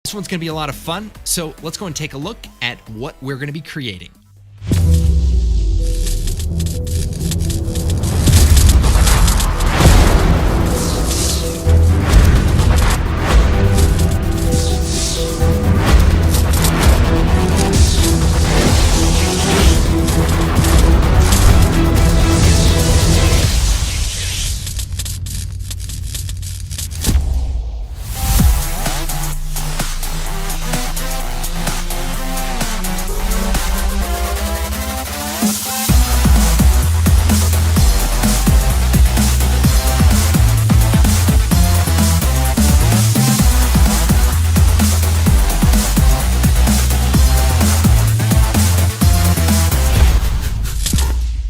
This one's going to be a lot of fun, so let's go and take a look at what we're going to be creating.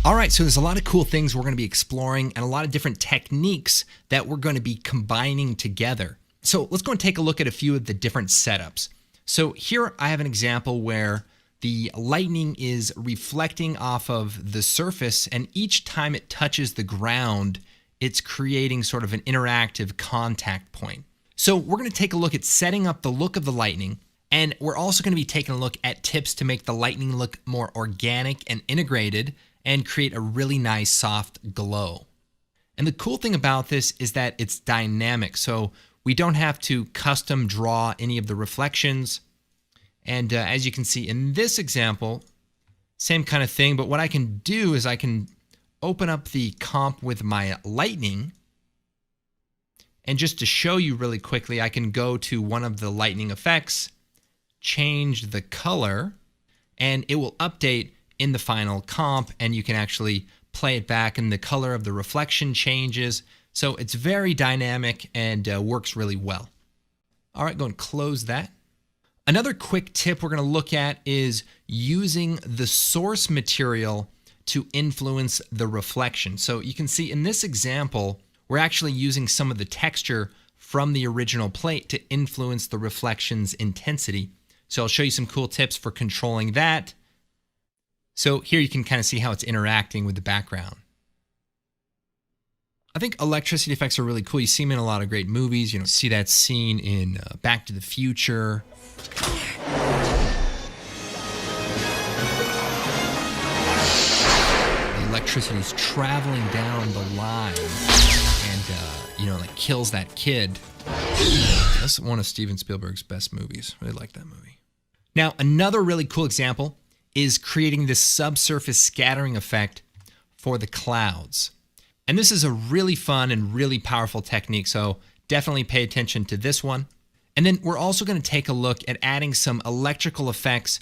All right, so there's a lot of cool things we're going to be exploring and a lot of different techniques that we're going to be combining together. So let's go and take a look at a few of the different setups. So here I have an example where the lightning is reflecting off of the surface, and each time it touches the ground, it's creating sort of an interactive contact point. So we're going to take a look at setting up the look of the lightning, and we're also going to be taking a look at tips to make the lightning look more organic and integrated and create a really nice soft glow. And the cool thing about this is that it's dynamic, so we don't have to custom draw any of the reflections. And as you can see in this example, same kind of thing, but what I can do is I can open up the comp with my lightning, and just to show you really quickly, I can go to one of the lightning effects, change the color, and it will update in the final comp, and you can actually play it back and the color of the reflection changes. So it's very dynamic and works really well. All right, go and close that. Another quick tip we're going to look at is using the source material to influence the reflection. So you can see in this example, we're actually using some of the texture from the original plate to influence the reflection's intensity. So I'll show you some cool tips for controlling that. So here you can kind of see how it's interacting with the background. I think electricity effects are really cool. You see them in a lot of great movies. You know, see that scene in Back to the Future. The electricity is traveling down the line and, like kills that kid. That's one of Steven Spielberg's best movies. Really like that movie. Now, another really cool example is creating this subsurface scattering effect for the clouds. And this is a really fun and really powerful technique, so definitely pay attention to this one. And then we're also going to take a look at adding some electrical effects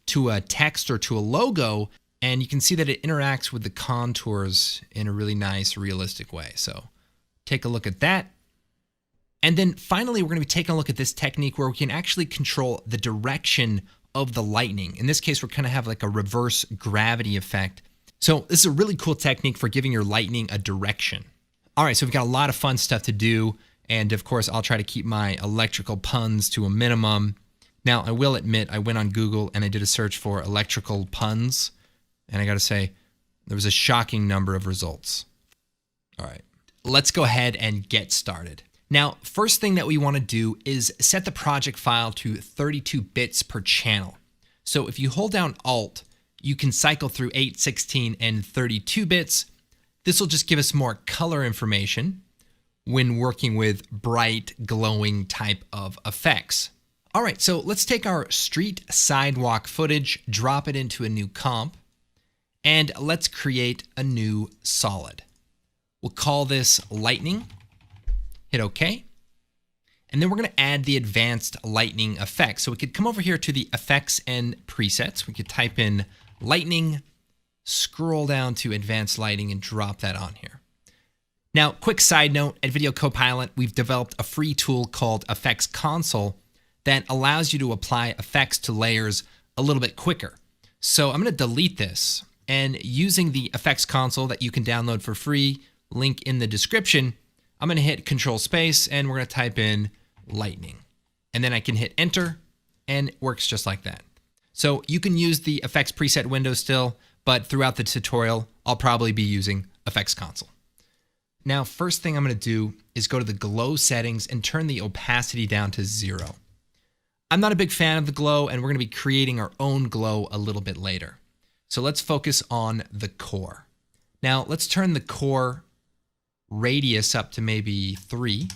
to a text or to a logo, and you can see that it interacts with the contours in a really nice, realistic way. So take a look at that. And then finally, we're going to be taking a look at this technique where we can actually control the direction of the lightning. In this case, we're going to have like a reverse gravity effect. So this is a really cool technique for giving your lightning a direction. All right, so we've got a lot of fun stuff to do. And of course, I'll try to keep my electrical puns to a minimum. Now, I will admit, I went on Google and I did a search for electrical puns. And I got to say, there was a shocking number of results. All right, let's go ahead and get started. Now, first thing that we want to do is set the project file to 32 bits per channel. So if you hold down Alt, you can cycle through 8, 16, and 32 bits. This will just give us more color information when working with bright, glowing type of effects. All right, so let's take our street sidewalk footage, drop it into a new comp, and let's create a new solid. We'll call this Lightning. Hit OK. And then we're going to add the advanced lightning effect. So we could come over here to the effects and presets. We could type in lightning, scroll down to advanced lighting, and drop that on here. Now, quick side note, at Video Copilot, we've developed a free tool called Effects Console that allows you to apply effects to layers a little bit quicker. So I'm going to delete this, and using the Effects Console that you can download for free, link in the description, I'm going to hit Control Space, and we're going to type in lightning. And then I can hit Enter, and it works just like that. So you can use the effects preset window still, but throughout the tutorial, I'll probably be using Effects Console. Now, first thing I'm going to do is go to the glow settings and turn the opacity down to 0. I'm not a big fan of the glow, and we're going to be creating our own glow a little bit later. So let's focus on the core. Now let's turn the core radius up to maybe 3,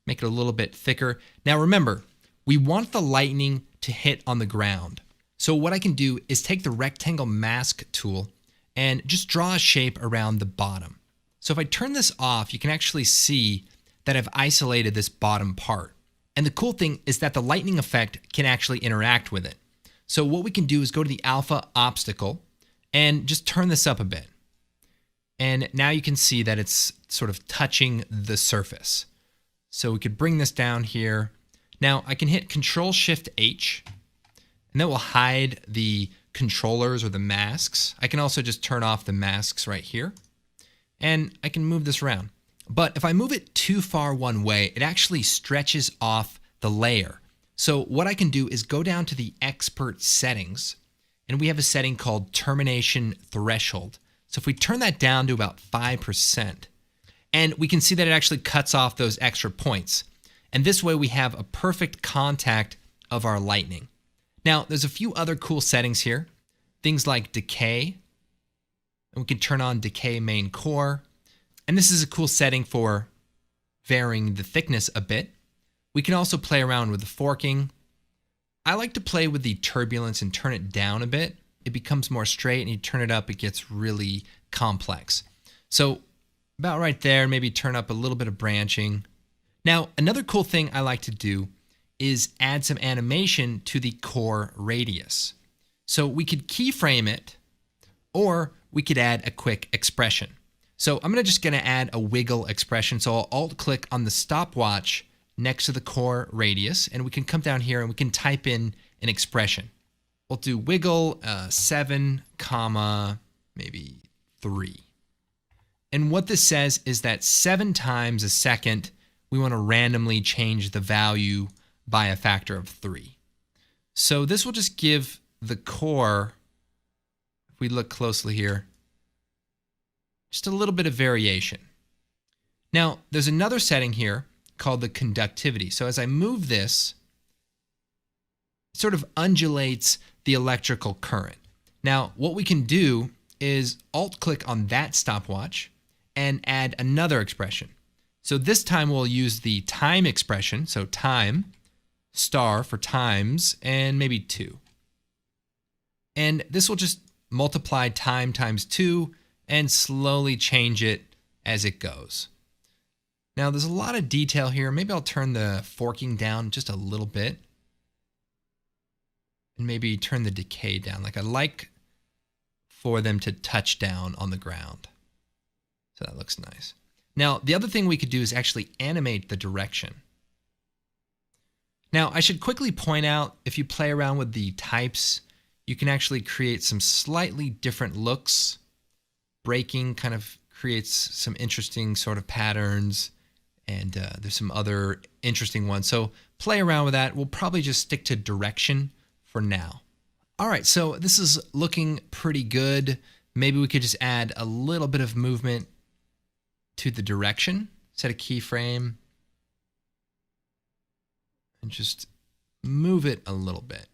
make it a little bit thicker. Now remember, we want the lightning to hit on the ground. So what I can do is take the rectangle mask tool and just draw a shape around the bottom. So if I turn this off, you can actually see that I've isolated this bottom part. And the cool thing is that the lightning effect can actually interact with it. So what we can do is go to the alpha obstacle and just turn this up a bit. And now you can see that it's sort of touching the surface. So we could bring this down here. Now I can hit Control-Shift-H, and that will hide the controllers or the masks. I can also just turn off the masks right here, and I can move this around. But if I move it too far one way, it actually stretches off the layer. So what I can do is go down to the expert settings, and we have a setting called termination threshold. So if we turn that down to about 5%, and we can see that it actually cuts off those extra points. And this way we have a perfect contact of our lightning. Now, there's a few other cool settings here. Things like decay. And we can turn on decay main core. And this is a cool setting for varying the thickness a bit. We can also play around with the forking. I like to play with the turbulence and turn it down a bit. It becomes more straight, and you turn it up, it gets really complex. So about right there, maybe turn up a little bit of branching. Now, another cool thing I like to do is add some animation to the core radius. So we could keyframe it, or we could add a quick expression. So I'm just gonna add a wiggle expression. So I'll alt-click on the stopwatch next to the core radius, and we can come down here and we can type in an expression. We'll do wiggle 7, maybe 3. And what this says is that 7 times a second, we want to randomly change the value by a factor of 3. So this will just give the core, if we look closely here, just a little bit of variation. Now, there's another setting here called the conductivity. So as I move this, it sort of undulates the electrical current. Now, what we can do is alt-click on that stopwatch and add another expression. So this time we'll use the time expression, so time, star for times, and maybe 2. And this will just multiply time times 2 and slowly change it as it goes. Now there's a lot of detail here. Maybe I'll turn the forking down just a little bit. And maybe turn the decay down. Like I like for them to touch down on the ground. So that looks nice. Now, the other thing we could do is actually animate the direction. Now, I should quickly point out, if you play around with the types, you can actually create some slightly different looks. Breaking kind of creates some interesting sort of patterns, and there's some other interesting ones. So play around with that. We'll probably just stick to direction for now. All right, so this is looking pretty good. Maybe we could just add a little bit of movement to the direction, set a keyframe, and just move it a little bit.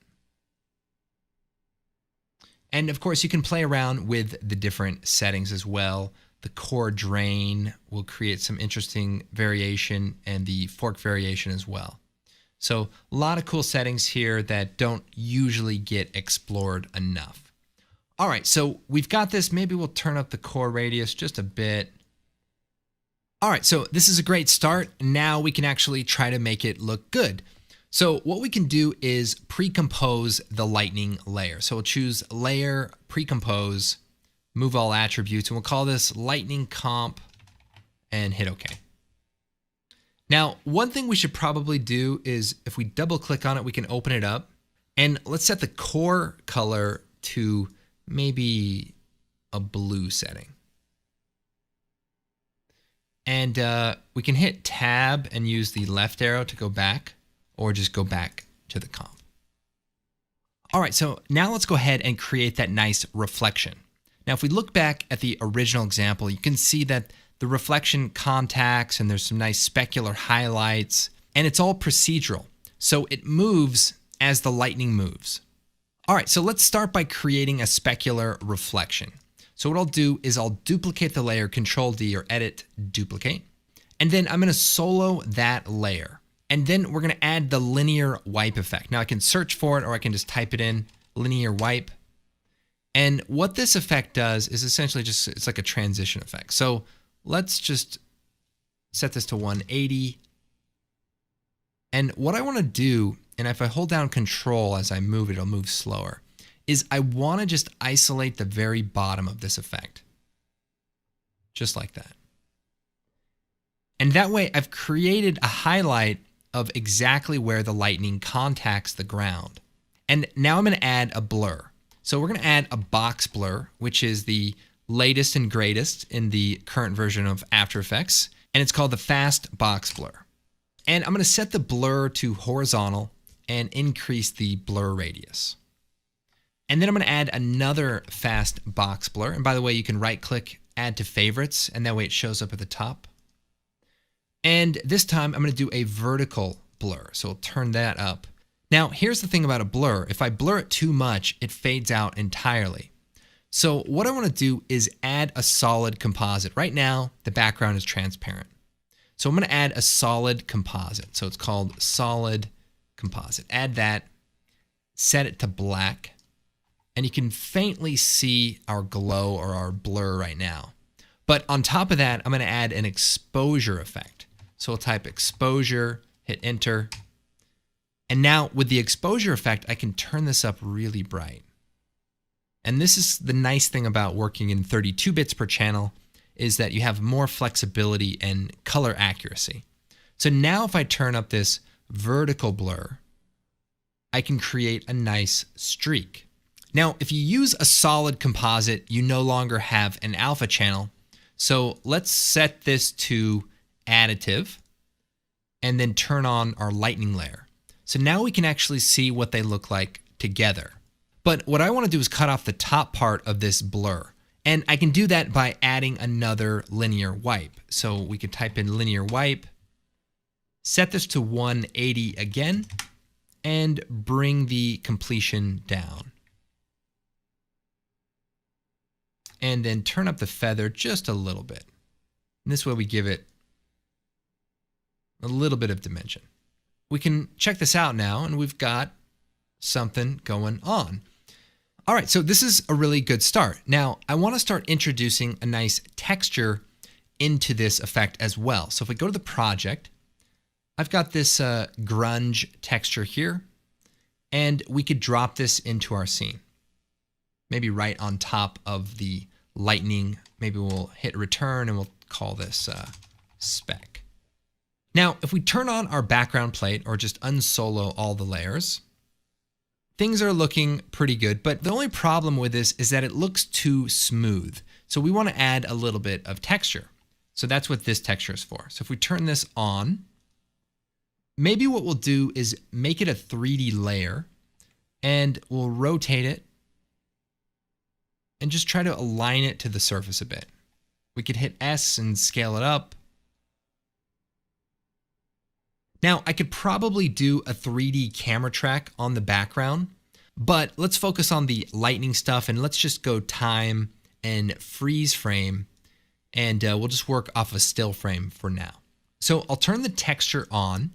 And of course, you can play around with the different settings as well. The core drain will create some interesting variation, and the fork variation as well. So a lot of cool settings here that don't usually get explored enough. All right, so we've got this. Maybe we'll turn up the core radius just a bit. All right, so this is a great start. Now we can actually try to make it look good. So what we can do is pre-compose the lightning layer. So we'll choose Layer, Pre-compose, Move All Attributes, and we'll call this Lightning Comp, and hit OK. Now, one thing we should probably do is if we double click on it, we can open it up, and let's set the core color to maybe a blue setting. And we can hit Tab and use the left arrow to go back, or just go back to the comp. All right, so now let's go ahead and create that nice reflection. Now, if we look back at the original example, you can see that the reflection contacts, and there's some nice specular highlights, and it's all procedural. So it moves as the lightning moves. All right, so let's start by creating a specular reflection. So what I'll do is I'll duplicate the layer, Control D or Edit, Duplicate, and then I'm going to solo that layer. And then we're going to add the linear wipe effect. Now I can search for it or I can just type it in, linear wipe. And what this effect does is essentially just, it's like a transition effect. So let's just set this to 180. And what I want to do, and if I hold down Control as I move it, it'll move slower, is I want to just isolate the very bottom of this effect. Just like that. And that way I've created a highlight of exactly where the lightning contacts the ground. And now I'm going to add a blur. So we're going to add a box blur, which is the latest and greatest in the current version of After Effects. And it's called the fast box blur. And I'm going to set the blur to horizontal and increase the blur radius. And then I'm going to add another fast box blur. And by the way, you can right click, add to favorites, and that way it shows up at the top. And this time I'm going to do a vertical blur. So I'll turn that up. Now, here's the thing about a blur. If I blur it too much, it fades out entirely. So what I want to do is add a solid composite. Right now, the background is transparent. So I'm going to add a solid composite. So it's called solid composite. Add that, set it to black, and you can faintly see our glow or our blur right now. But on top of that, I'm going to add an exposure effect. So we'll type exposure, hit enter. And now with the exposure effect, I can turn this up really bright. And this is the nice thing about working in 32 bits per channel, is that you have more flexibility and color accuracy. So now if I turn up this vertical blur, I can create a nice streak. Now, if you use a solid composite, you no longer have an alpha channel. So let's set this to additive and then turn on our lightning layer. So now we can actually see what they look like together. But what I want to do is cut off the top part of this blur. And I can do that by adding another linear wipe. So we could type in linear wipe, set this to 180 again, and bring the completion down. And then turn up the feather just a little bit. And this way we give it a little bit of dimension. We can check this out now, and we've got something going on. All right, so this is a really good start. Now, I want to start introducing a nice texture into this effect as well. So if we go to the project, I've got this grunge texture here, and we could drop this into our scene. Maybe right on top of the lightning. Maybe we'll hit return and we'll call this spec. Now, if we turn on our background plate or just unsolo all the layers, things are looking pretty good, but the only problem with this is that it looks too smooth. So we want to add a little bit of texture. So that's what this texture is for. So if we turn this on, maybe what we'll do is make it a 3D layer, and we'll rotate it and just try to align it to the surface a bit. We could hit S and scale it up. Now, I could probably do a 3D camera track on the background, but let's focus on the lightning stuff, and let's just go time and freeze frame, and we'll just work off a still frame for now. So I'll turn the texture on,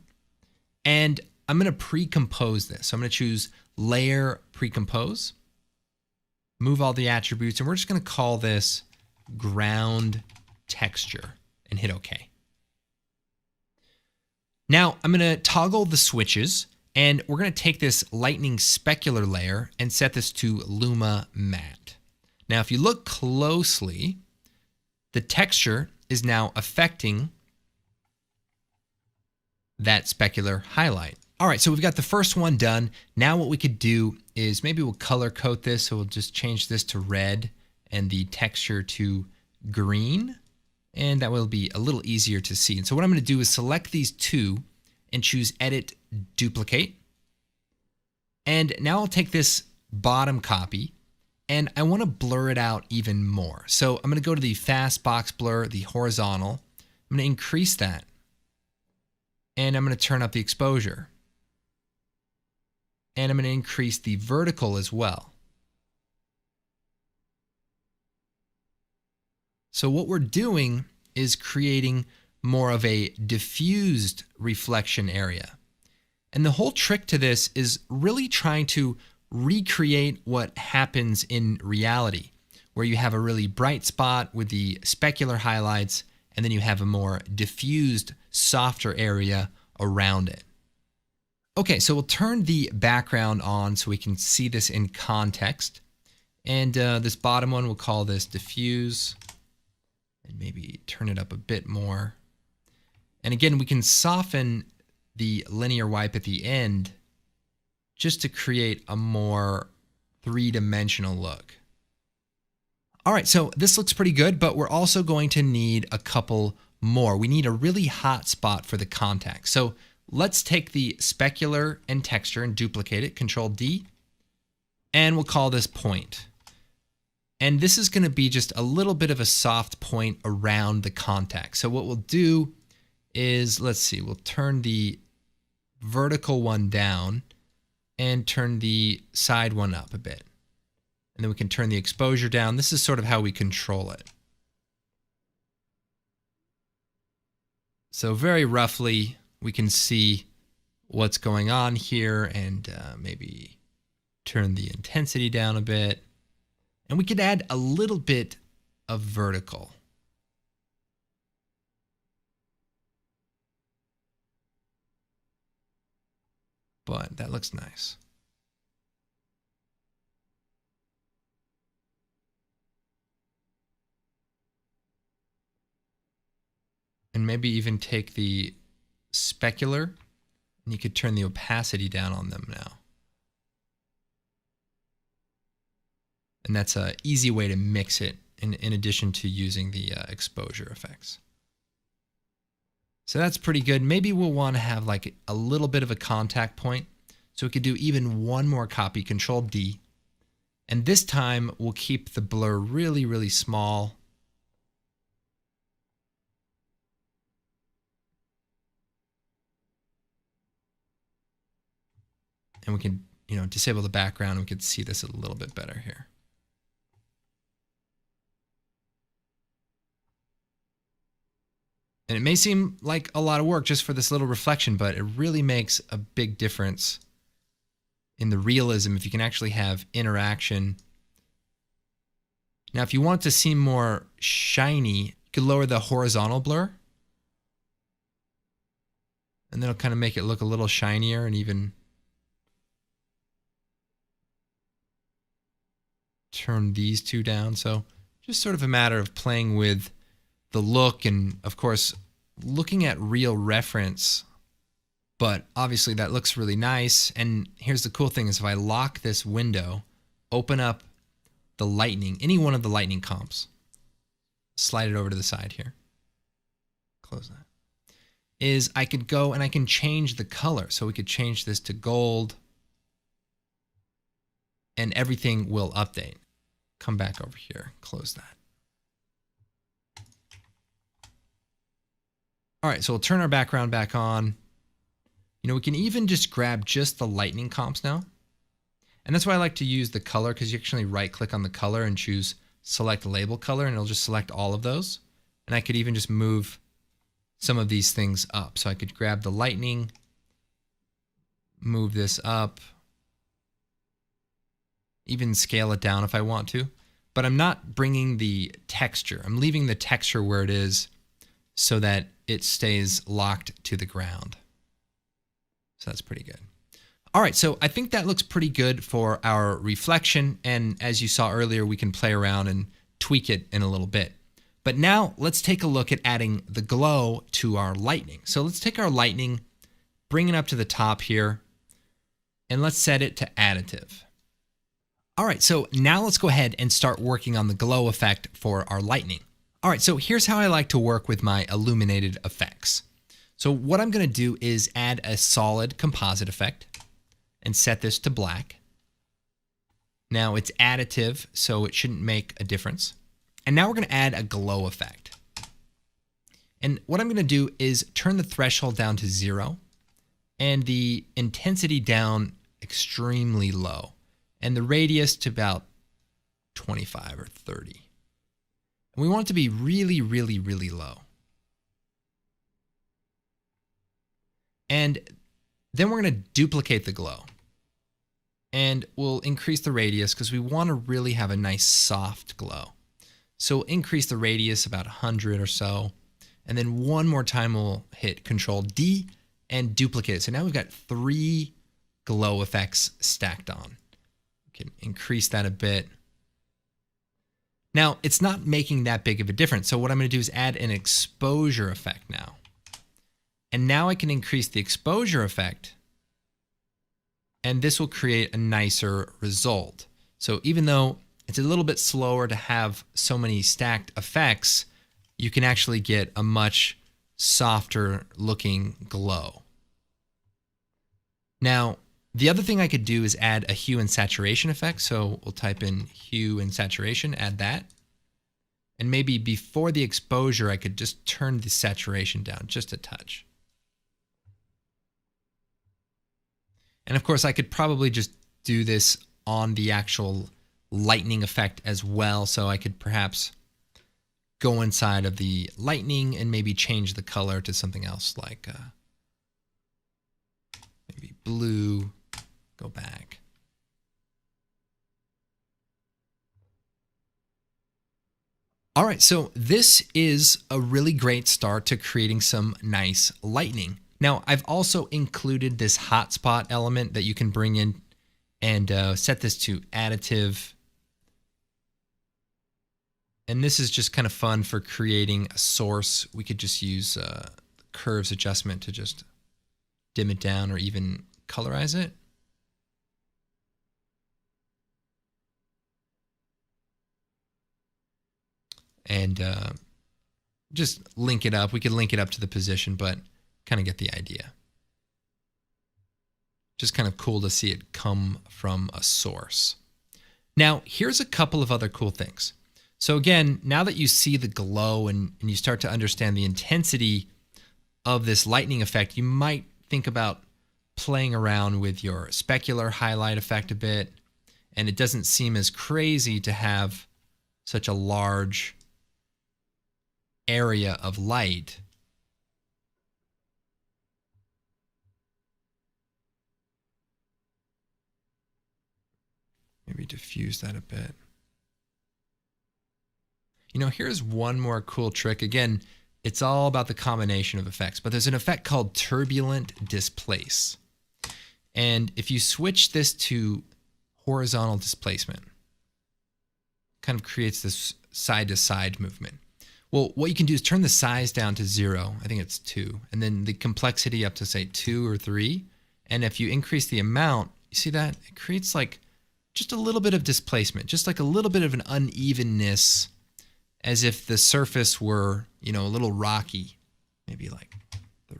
and I'm going to pre-compose this. So I'm going to choose Layer Pre-Compose, move all the attributes, and we're just going to call this Ground Texture and hit OK. Now I'm going to toggle the switches, and we're going to take this lightning specular layer and set this to Luma Matte. Now if you look closely, the texture is now affecting that specular highlight. All right, so we've got the first one done. Now what we could do is maybe we'll color code this. So we'll just change this to red and the texture to green. And that will be a little easier to see. And so what I'm going to do is select these two and choose Edit, Duplicate. And now I'll take this bottom copy and I want to blur it out even more. So I'm going to go to the Fast Box Blur, the horizontal. I'm going to increase that. And I'm going to turn up the exposure. And I'm going to increase the vertical as well. So what we're doing is creating more of a diffused reflection area. And the whole trick to this is really trying to recreate what happens in reality, where you have a really bright spot with the specular highlights, and then you have a more diffused, softer area around it. Okay, so we'll turn the background on so we can see this in context. And this bottom one, we'll call this diffuse, and maybe turn it up a bit more. And again, we can soften the linear wipe at the end just to create a more three-dimensional look. All right, so this looks pretty good, but we're also going to need a couple more. We need a really hot spot for the contact. So let's take the specular and texture and duplicate it, Control D, and we'll call this point. And this is going to be just a little bit of a soft point around the contact. So what we'll do is, let's see, we'll turn the vertical one down and turn the side one up a bit. And then we can turn the exposure down. This is sort of how we control it. So very roughly, we can see what's going on here, and maybe turn the intensity down a bit. And we could add a little bit of vertical. But that looks nice. And maybe even take the specular, and you could turn the opacity down on them now. And that's an easy way to mix it in addition to using the exposure effects. So that's pretty good. Maybe we'll want to have like a little bit of a contact point. So we could do even one more copy, Control D. And this time we'll keep the blur really, really small. And we can, disable the background. We could see this a little bit better here. And it may seem like a lot of work just for this little reflection, but it really makes a big difference in the realism if you can actually have interaction. Now, if you want it to seem more shiny, you could lower the horizontal blur. And that'll kind of make it look a little shinier, and even turn these two down. So just sort of a matter of playing with the look and, of course, looking at real reference. But obviously that looks really nice. And here's the cool thing is if I lock this window, open up the lightning, any one of the lightning comps, slide it over to the side here, close that, is I could go and I can change the color. So we could change this to gold and everything will update. Come back over here, close that. All right, so we'll turn our background back on. We can even just grab just the lightning comps now. And that's why I like to use the color, because you actually right click on the color and choose select label color, and it'll just select all of those. And I could even just move some of these things up. So I could grab the lightning, move this up, even scale it down if I want to. But I'm not bringing the texture. I'm leaving the texture where it is so that it stays locked to the ground. So that's pretty good. All right, so I think that looks pretty good for our reflection. And as you saw earlier, we can play around and tweak it in a little bit. But now let's take a look at adding the glow to our lightning. So let's take our lightning, bring it up to the top here, and let's set it to additive. All right, so now let's go ahead and start working on the glow effect for our lightning. All right, so here's how I like to work with my illuminated effects. So what I'm going to do is add a solid composite effect and set this to black. Now it's additive, so it shouldn't make a difference. And now we're going to add a glow effect. And what I'm going to do is turn the threshold down to 0 and the intensity down extremely low, and the radius to about 25 or 30. And we want it to be really, really, really low. And then we're going to duplicate the glow. And we'll increase the radius because we want to really have a nice soft glow. So we'll increase the radius about 100 or so. And then one more time we'll hit Control D and duplicate it. So now we've got 3 glow effects stacked on. We can increase that a bit. Now, it's not making that big of a difference. So what I'm going to do is add an exposure effect now. And now I can increase the exposure effect, and this will create a nicer result. So even though it's a little bit slower to have so many stacked effects, you can actually get a much softer looking glow. Now, the other thing I could do is add a hue and saturation effect. So we'll type in hue and saturation, add that. And maybe before the exposure, I could just turn the saturation down just a touch. And of course, I could probably just do this on the actual lightning effect as well. So I could perhaps go inside of the lightning and maybe change the color to something else like maybe blue, go back. All right, so this is a really great start to creating some nice lightning. Now, I've also included this hotspot element that you can bring in and set this to additive. And this is just kind of fun for creating a source. We could just use curves adjustment to just dim it down or even colorize it. And just link it up. We could link it up to the position, but kind of get the idea. Just kind of cool to see it come from a source. Now, here's a couple of other cool things. So again, now that you see the glow and you start to understand the intensity of this lightning effect, you might think about playing around with your specular highlight effect a bit. And it doesn't seem as crazy to have such a large area of light. Maybe diffuse that a bit. You know, here's one more cool trick. Again, it's all about the combination of effects, but there's an effect called turbulent displace. And if you switch this to horizontal displacement, kind of creates this side to side movement. Well, what you can do is turn the size down to 0. I think it's 2. And then the complexity up to say 2 or 3. And if you increase the amount, you see that? It creates like just a little bit of displacement, just like a little bit of an unevenness, as if the surface were, you know, a little rocky, maybe like 3.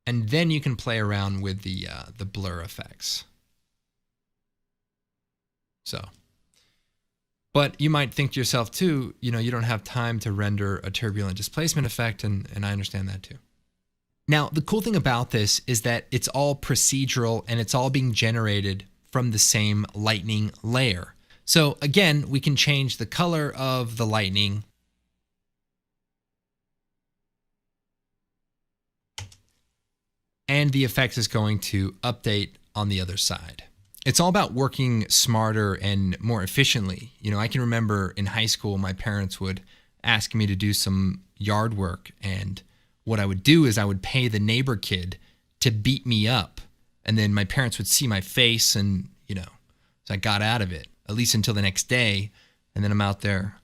And then you can play around with the blur effects. So, but you might think to yourself too, you know, you don't have time to render a turbulent displacement effect, and I understand that too. Now, the cool thing about this is that it's all procedural and it's all being generated from the same lightning layer. So again, we can change the color of the lightning. And the effect is going to update on the other side. It's all about working smarter and more efficiently. You know, I can remember in high school, my parents would ask me to do some yard work, and what I would do is I would pay the neighbor kid to beat me up, and then my parents would see my face, and, you know, so I got out of it, at least until the next day, and then I'm out there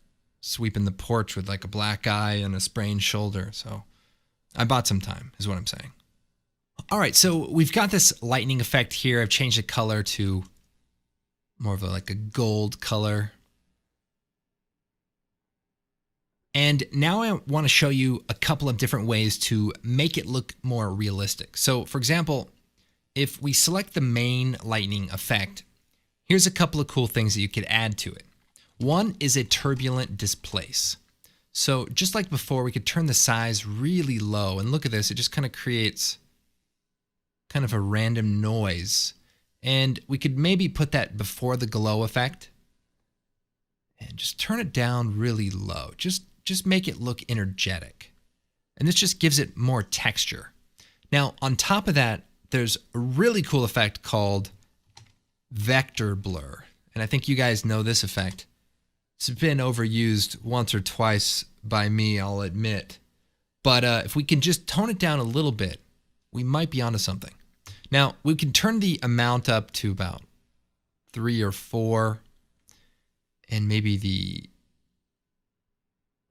sweeping the porch with like a black eye and a sprained shoulder. So I bought some time, is what I'm saying. All right, so we've got this lightning effect here. I've changed the color to more of like a gold color. And now I want to show you a couple of different ways to make it look more realistic. So for example, if we select the main lightning effect, here's a couple of cool things that you could add to it. One is a turbulent displace. So just like before, we could turn the size really low, and look at this. It just kind of creates kind of a random noise. And we could maybe put that before the glow effect and just turn it down really low. Just make it look energetic. And this just gives it more texture. Now, on top of that, there's a really cool effect called vector blur. And I think you guys know this effect. It's been overused once or twice by me, I'll admit. But if we can just tone it down a little bit, we might be onto something. Now, we can turn the amount up to about 3 or 4, and maybe the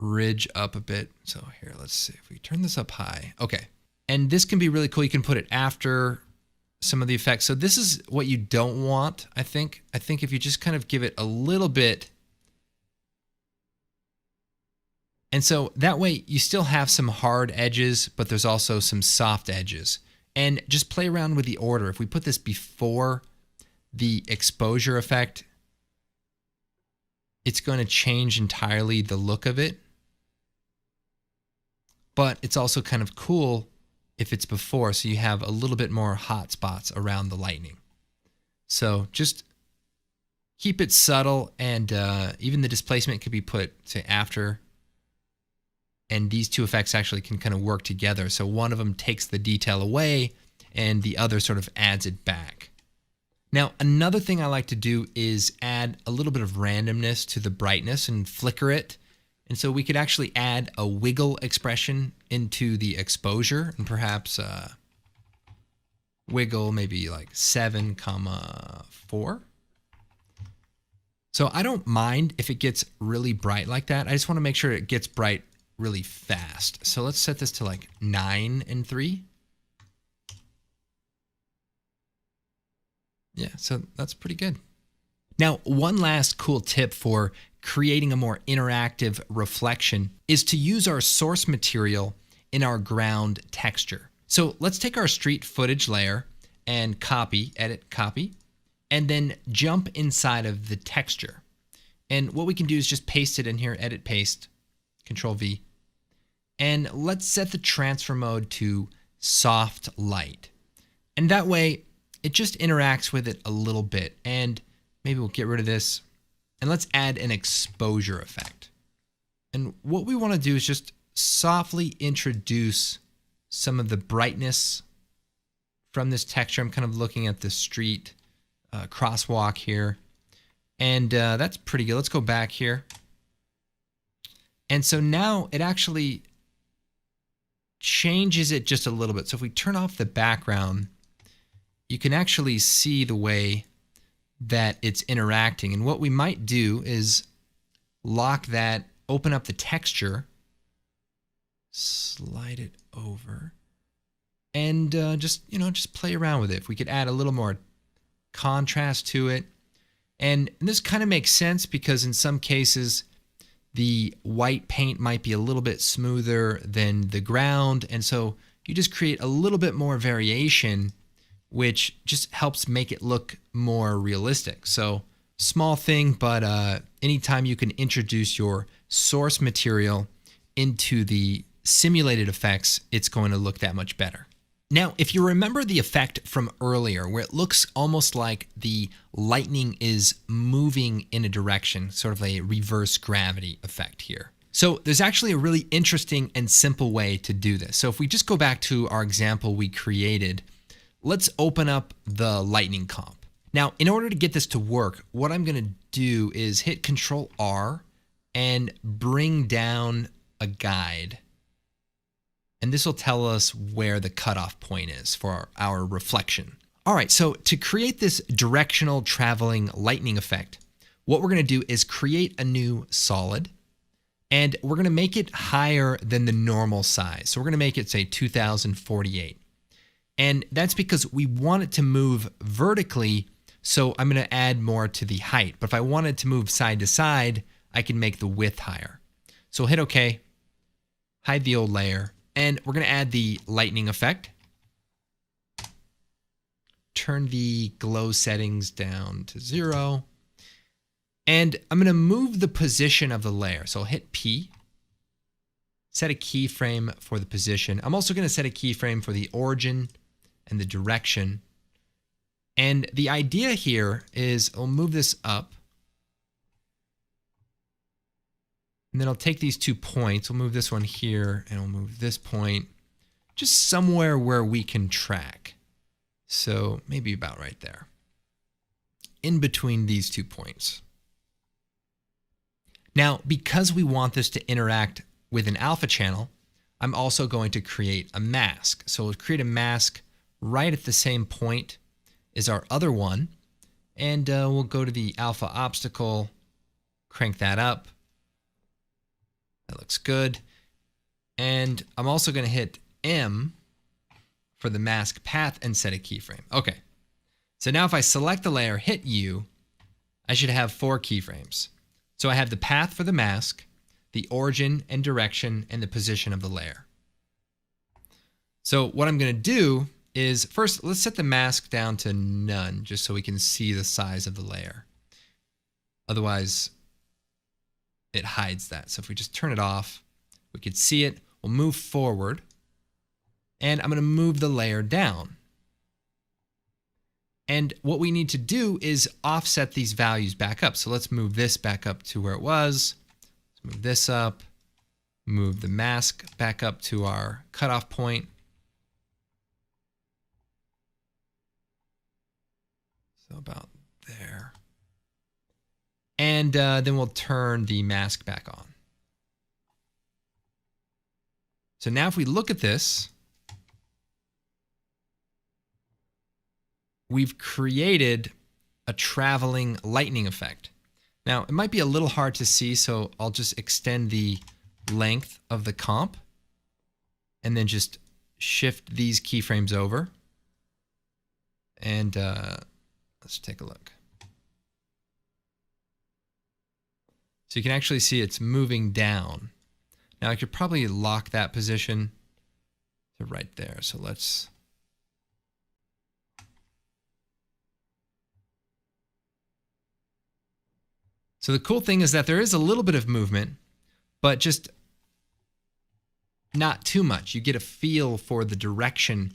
ridge up a bit. So here, let's see if we turn this up high. Okay. And this can be really cool. You can put it after some of the effects. So this is what you don't want, I think. I think if you just kind of give it a little bit. And so that way you still have some hard edges, but there's also some soft edges. And just play around with the order. If we put this before the exposure effect, it's going to change entirely the look of it. But it's also kind of cool if it's before, so you have a little bit more hot spots around the lightning. So just keep it subtle, and even the displacement could be put to after. And these two effects actually can kind of work together. So one of them takes the detail away and the other sort of adds it back. Now, another thing I like to do is add a little bit of randomness to the brightness and flicker it. And so we could actually add a wiggle expression into the exposure, and perhaps wiggle maybe like 7,4. So I don't mind if it gets really bright like that. I just want to make sure it gets bright really fast. So let's set this to like 9 and 3. Yeah, so that's pretty good. Now, one last cool tip for creating a more interactive reflection is to use our source material in our ground texture. So let's take our street footage layer and copy, edit, copy, and then jump inside of the texture. And what we can do is just paste it in here, edit, paste, Control V. And let's set the transfer mode to soft light. And that way it just interacts with it a little bit. And maybe we'll get rid of this. And let's add an exposure effect. And what we want to do is just softly introduce some of the brightness from this texture. I'm kind of looking at the street crosswalk here. And that's pretty good. Let's go back here. And so now it actually changes it just a little bit. So if we turn off the background, you can actually see the way that it's interacting. And what we might do is lock that, open up the texture, slide it over, and just play around with it. If we could add a little more contrast to it. And this kind of makes sense because in some cases the white paint might be a little bit smoother than the ground, and so you just create a little bit more variation, which just helps make it look more realistic. So small thing, but anytime you can introduce your source material into the simulated effects, it's going to look that much better. Now, if you remember the effect from earlier where it looks almost like the lightning is moving in a direction, sort of a reverse gravity effect here. So there's actually a really interesting and simple way to do this. So if we just go back to our example we created, let's open up the lightning comp. Now, in order to get this to work, what I'm going to do is hit Control R and bring down a guide. And this will tell us where the cutoff point is for our reflection. All right, so to create this directional traveling lightning effect, what we're going to do is create a new solid, and we're going to make it higher than the normal size. So we're going to make it, say, 2048. And that's because we want it to move vertically, so I'm going to add more to the height. But if I wanted to move side to side, I can make the width higher. So hit OK, hide the old layer, and we're going to add the lightning effect. Turn the glow settings down to 0. And I'm going to move the position of the layer. So I'll hit P, set a keyframe for the position. I'm also going to set a keyframe for the origin and the direction. And the idea here is I'll move this up. And then I'll take these 2 points. We'll move this one here and we'll move this point just somewhere where we can track. So maybe about right there, in between these 2 points. Now, because we want this to interact with an alpha channel, I'm also going to create a mask. So we'll create a mask right at the same point as our other one. And we'll go to the alpha obstacle, crank that up. That looks good. And I'm also going to hit M for the mask path and set a keyframe. Okay. So now if I select the layer, hit U, I should have 4 keyframes. So I have the path for the mask, the origin and direction, and the position of the layer. So what I'm going to do is first, let's set the mask down to none, just so we can see the size of the layer. Otherwise, it hides that. So if we just turn it off, we could see it. We'll move forward, and I'm going to move the layer down. And what we need to do is offset these values back up. So let's move this back up to where it was. Let's move this up, move the mask back up to our cutoff point. So about there. And then we'll turn the mask back on. So now if we look at this, we've created a traveling lightning effect. Now, it might be a little hard to see, so I'll just extend the length of the comp and then just shift these keyframes over. And let's take a look. So you can actually see it's moving down. Now I could probably lock that position to right there. So let's... So the cool thing is that there is a little bit of movement, but just not too much. You get a feel for the direction